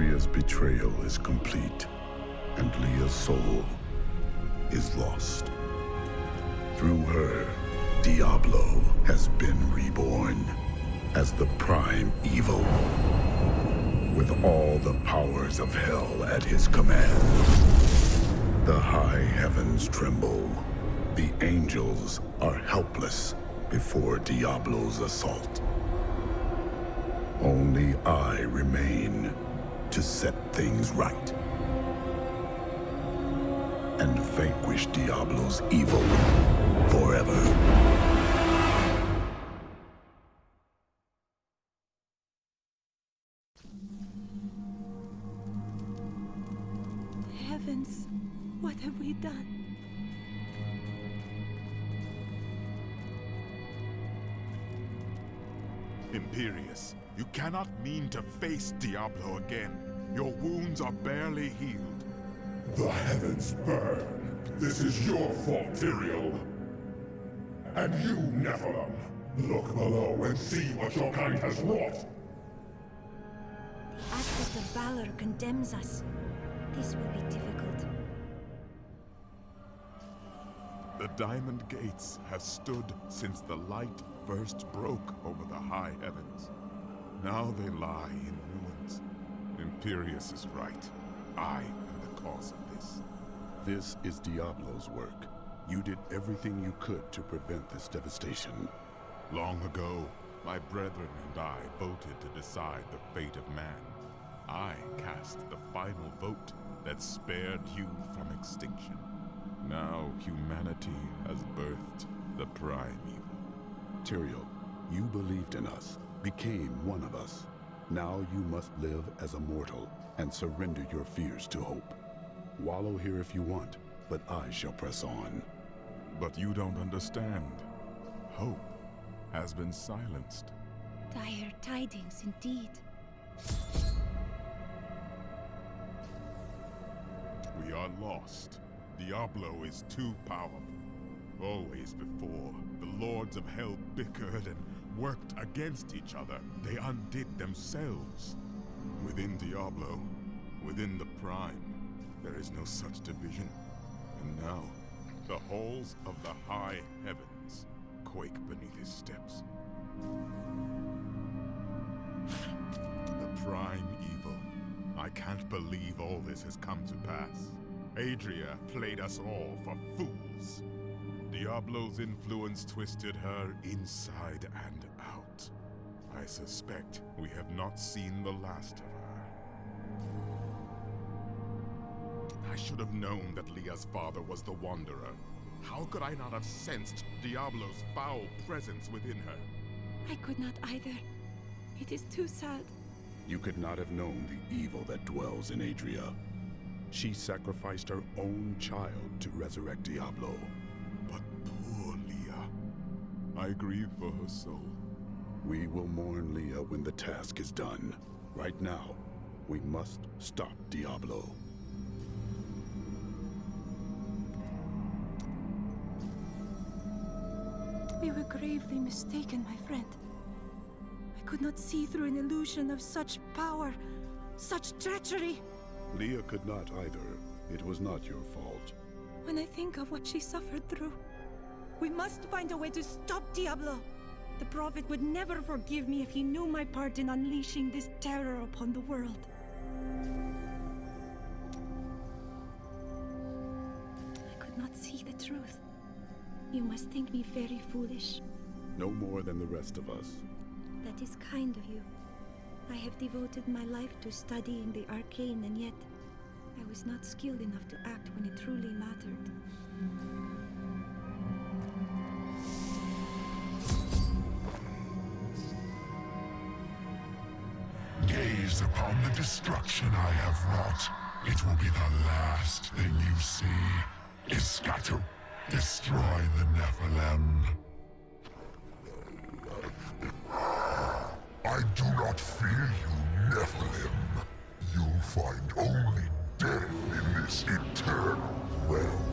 Adria's betrayal is complete, and Leah's soul is lost. Through her, Diablo has been reborn as the prime evil, with all the powers of hell at his command. The high heavens tremble. The angels are helpless before Diablo's assault. Only I remain to set things right and vanquish Diablo's evil forever. Heavens, what have we done? Imperius, you cannot mean to face Diablo again. Your wounds are barely healed. The heavens burn. This is your fault, Tyrael. And you, Nephilim, look below and see what your kind has wrought. The aspect of valor condemns us. This will be difficult. The Diamond Gates have stood since the light first broke over the high heavens. Now they lie in ruins. Imperius is right. I am the cause of this. This is Diablo's work. You did everything you could to prevent this devastation. Long ago, my brethren and I voted to decide the fate of man. I cast the final vote that spared you from extinction. Now humanity has birthed the prime evil. Tyrael, you believed in us, became one of us. Now you must live as a mortal and surrender your fears to hope. Wallow here if you want, but I shall press on. But you don't understand. Hope has been silenced. Dire tidings indeed. We are lost. Diablo is too powerful. Always before, the lords of hell bickered and worked against each other. They undid themselves. Within Diablo, within the Prime, there is no such division. And now, the halls of the high heavens quake beneath his steps. The Prime Evil. I can't believe all this has come to pass. Adria played us all for fools. Diablo's influence twisted her inside and out. I suspect we have not seen the last of her. I should have known that Leah's father was the Wanderer. How could I not have sensed Diablo's foul presence within her? I could not either. It is too sad. You could not have known the evil that dwells in Adria. She sacrificed her own child to resurrect Diablo. But poor Leah. I grieve for her soul. We will mourn Leah when the task is done. Right now, we must stop Diablo. We were gravely mistaken, my friend. I could not see through an illusion of such power, such treachery. Leah could not either. It was not your fault. When I think of what she suffered through, we must find a way to stop Diablo. The Prophet would never forgive me if he knew my part in unleashing this terror upon the world. I could not see the truth. You must think me very foolish. No more than the rest of us. That is kind of you. I have devoted my life to studying the arcane, and yet I was not skilled enough to act when it truly mattered. Gaze upon the destruction I have wrought. It will be the last thing you see. Iskatu, destroy the Nephilim. I do not fear you, Nephilim. You'll find only death in this eternal realm.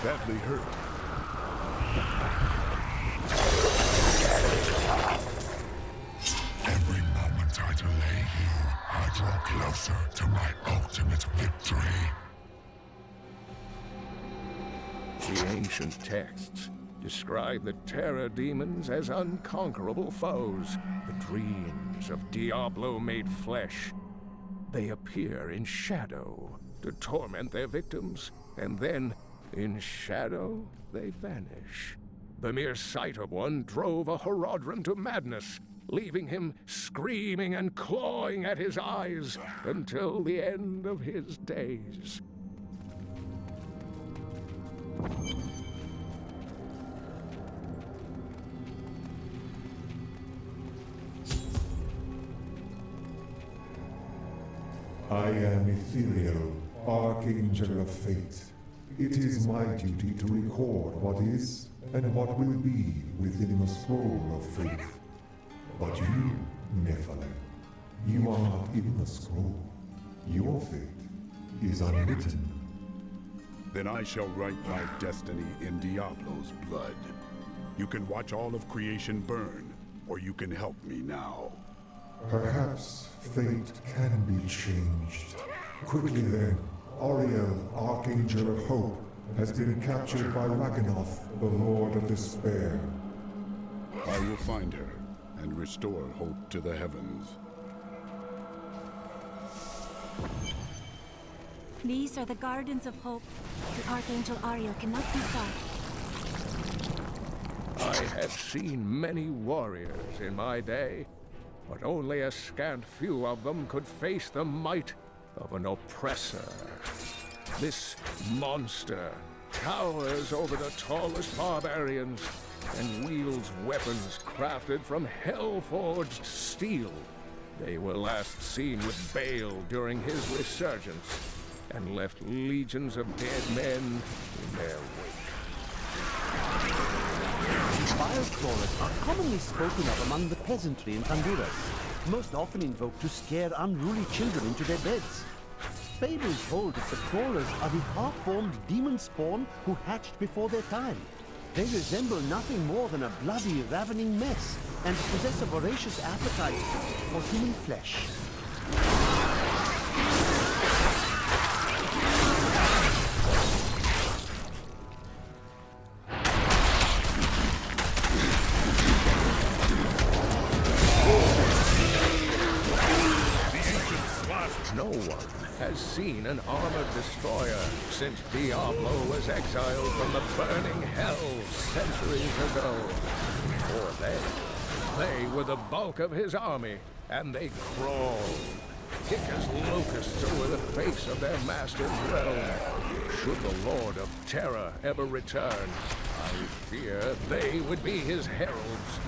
badly hurt. Every moment I delay here, I draw closer to my ultimate victory. The ancient texts describe the terror demons as unconquerable foes, the dreams of Diablo made flesh. They appear in shadow to torment their victims, and then, in shadow, they vanish. The mere sight of one drove a Horadrim to madness, leaving him screaming and clawing at his eyes until the end of his days. I am Ethereal, Archangel of Fate. It is my duty to record what is and what will be within the scroll of fate. But you, Nephilim, you are not in the scroll. Your fate is unwritten. Then I shall write my destiny in Diablo's blood. You can watch all of creation burn, or you can help me now. Perhaps fate can be changed. Quickly then, Ariel, Archangel of Hope, has been captured by Rakanoth, the Lord of Despair. I will find her and restore hope to the heavens. These are the Gardens of Hope. The Archangel Ariel cannot be far. I have seen many warriors in my day, but only a scant few of them could face the might of an oppressor. This monster towers over the tallest barbarians and wields weapons crafted from hell-forged steel. They were last seen with Baal during his resurgence, and left legions of dead men in their wake. Fire crawlers are commonly spoken of among the peasantry in Honduras, most often invoked to scare unruly children into their beds. Fables hold that the crawlers are the half-formed demon spawn who hatched before their time. They resemble nothing more than a bloody, ravening mess, and possess a voracious appetite for human flesh. No one has seen an armored destroyer since Diablo was exiled from the burning hells centuries ago. For they were the bulk of his army, and they crawled, thick as locusts over the face of their master's realm. Should the Lord of Terror ever return, I fear they would be his heralds.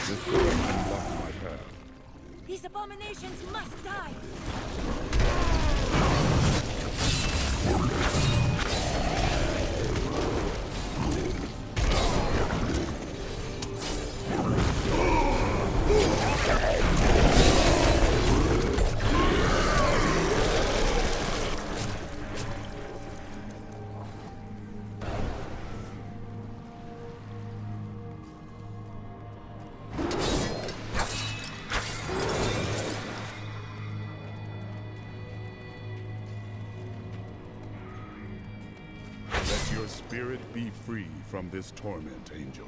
This storm can block my path. These abominations must die! Your spirit be free from this torment, Angel.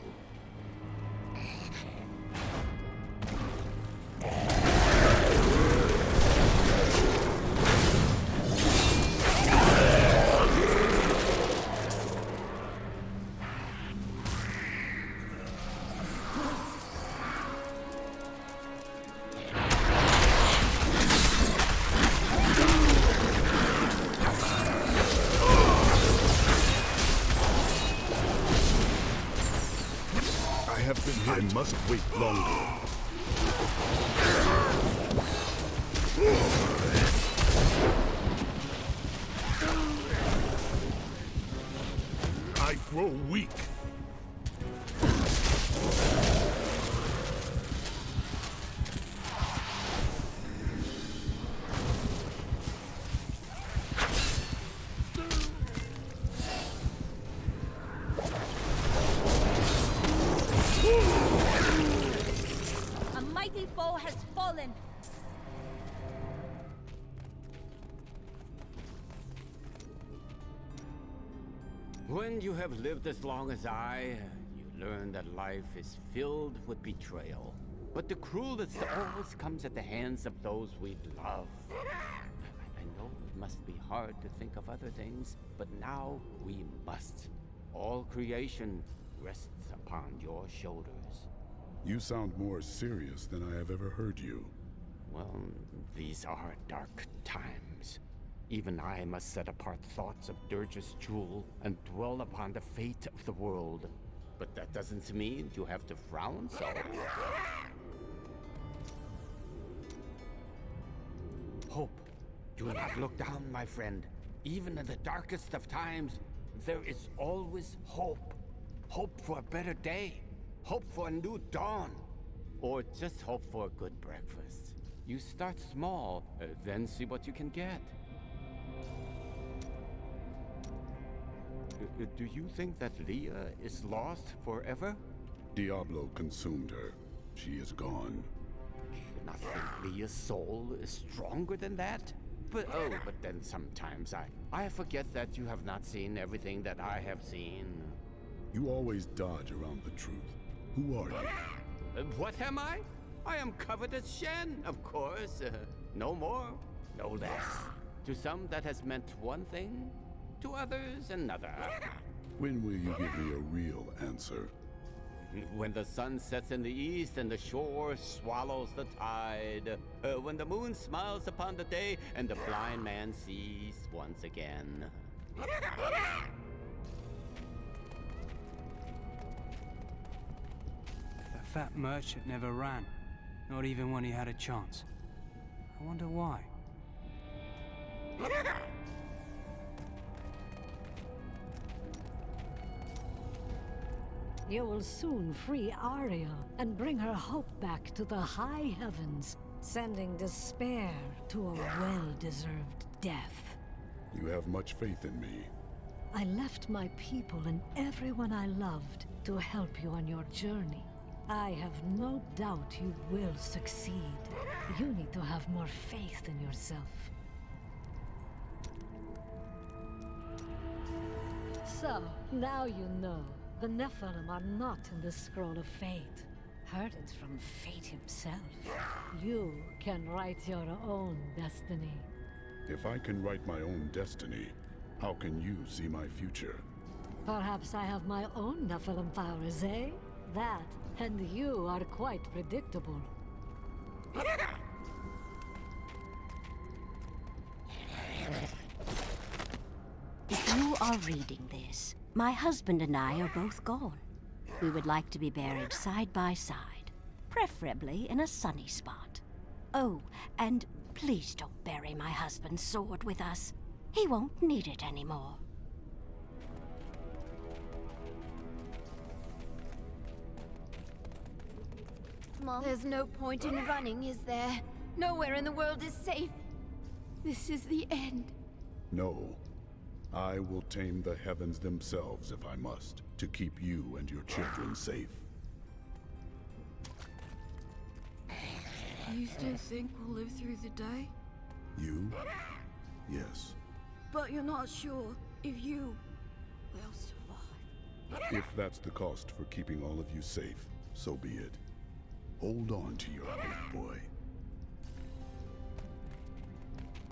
I must wait longer. I grow weak. When you have lived as long as I, you learn that life is filled with betrayal. But the cruelest always comes at the hands of those we love. I know it must be hard to think of other things, but now we must. All creation rests upon your shoulders. You sound more serious than I have ever heard you. Well, these are dark times. Even I must set apart thoughts of Dirge's jewel and dwell upon the fate of the world. But that doesn't mean you have to frown so. Hope. Do not look down, my friend. Even in the darkest of times, there is always hope. Hope for a better day. Hope for a new dawn. Or just hope for a good breakfast. You start small, then see what you can get. Do you think that Leah is lost forever? Diablo consumed her. She is gone. Do you not think Leah's soul is stronger than that? But then sometimes I forget that you have not seen everything that I have seen. You always dodge around the truth. Who are you? What am I? I am covered as Shen, of course. No more, no less. To some that has meant one thing, to others another. When will you give me a real answer? When the sun sets in the east and the shore swallows the tide. When the moon smiles upon the day and the blind man sees once again. The fat merchant never ran, not even when he had a chance. I wonder why. You will soon free Arya and bring her hope back to the high heavens, sending despair to a well-deserved death. You have much faith in me. I left my people and everyone I loved to help you on your journey. I have no doubt you will succeed. You need to have more faith in yourself. So, now you know. The Nephilim are not in the Scroll of Fate. Heard it from Fate himself. You can write your own destiny. If I can write my own destiny, how can you see my future? Perhaps I have my own Nephilim powers, eh? That, and you are quite predictable. If you are reading this, my husband and I are both gone. We would like to be buried side by side, preferably in a sunny spot. Oh, and please don't bury my husband's sword with us. He won't need it anymore. Mom, there's no point in running, is there? Nowhere in the world is safe. This is the end. No. I will tame the heavens themselves if I must, to keep you and your children safe. You still think we'll live through the day? You? Yes. But you're not sure if you will survive. If that's the cost for keeping all of you safe, so be it. Hold on to your hope, boy.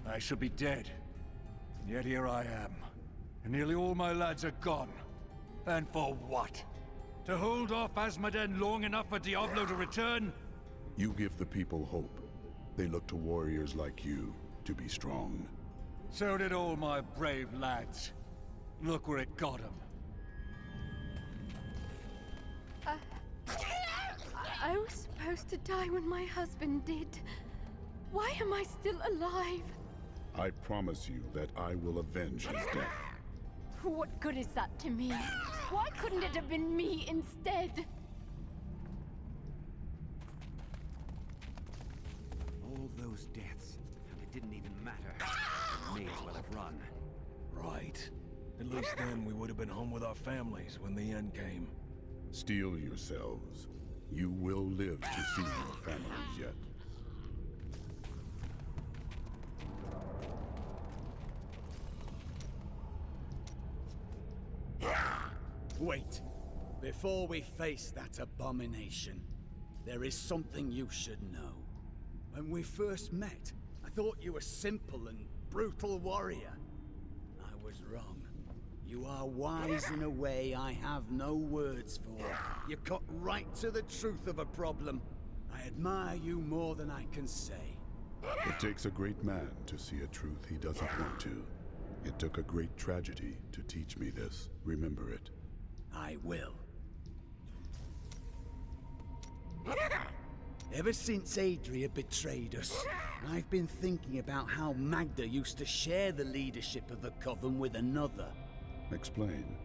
I should be dead. And yet here I am. And nearly all my lads are gone. And for what? To hold off Asmoden long enough for Diablo to return? You give the people hope. They look to warriors like you to be strong. So did all my brave lads. Look where it got them. I was supposed to die when my husband did. Why am I still alive? I promise you that I will avenge his death. What good is that to me? Why couldn't it have been me instead? All those deaths, and it didn't even matter. May as well have run. Right. At least then we would have been home with our families when the end came. Steel yourselves. You will live to see your families yet. Wait. Before we face that abomination, there is something you should know. When we first met, I thought you were a simple and brutal warrior. I was wrong. You are wise in a way I have no words for. You cut right to the truth of a problem. I admire you more than I can say. It takes a great man to see a truth he doesn't want to. It took a great tragedy to teach me this. Remember it. I will. Ever since Adria betrayed us, I've been thinking about how Magda used to share the leadership of the Coven with another. Explain.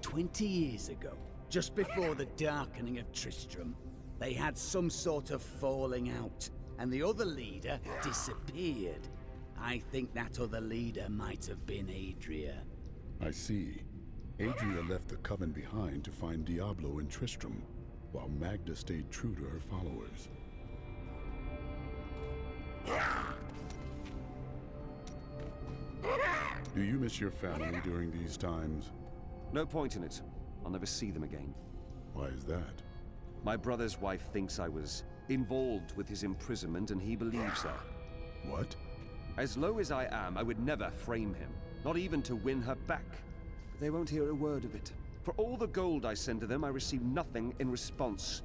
20 years ago, just before the darkening of Tristram, they had some sort of falling out, and the other leader disappeared. I think that other leader might have been Adria. I see. Adria left the Coven behind to find Diablo and Tristram, while Magda stayed true to her followers. Do you miss your family during these times? No point in it. I'll never see them again. Why is that? My brother's wife thinks I was involved with his imprisonment, and he believes her. What? As low as I am, I would never frame him, not even to win her back. But they won't hear a word of it. For all the gold I send to them, I receive nothing in response.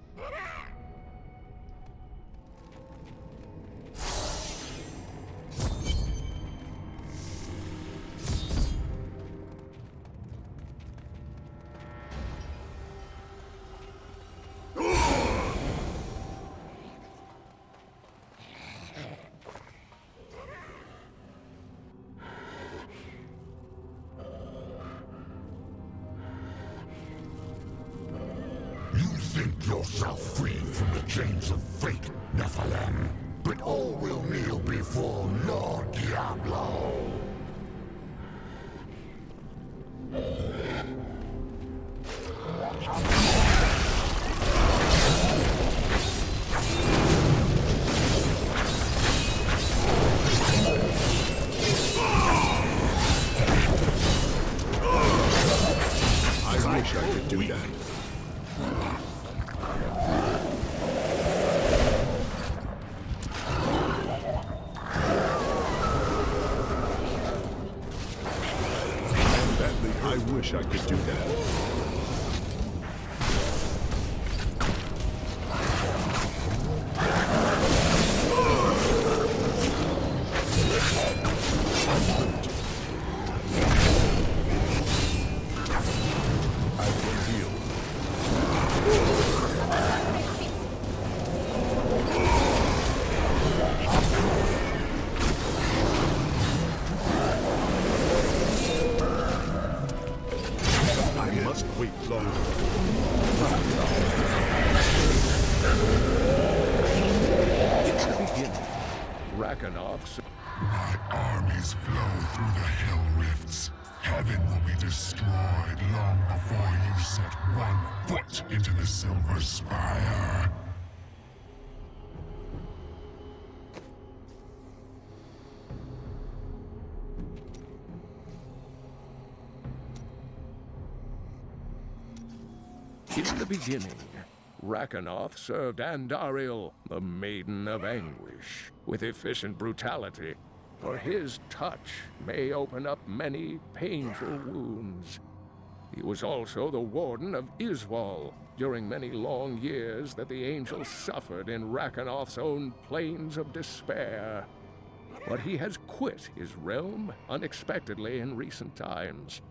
Yourself free from the chains of fate, Nephilim. But all will kneel before Lord Diablo. I wish I could do that. I wish I could do that. Rakanoth. My armies flow through the hell rifts. Heaven will be destroyed long before you set one foot into the Silver Spire. In the beginning, Rakanoth served Andariel, the Maiden of Anguish, with efficient brutality, for his touch may open up many painful wounds. He was also the warden of Iswal during many long years that the angels suffered in Rakanoth's own plains of despair. But he has quit his realm unexpectedly in recent times,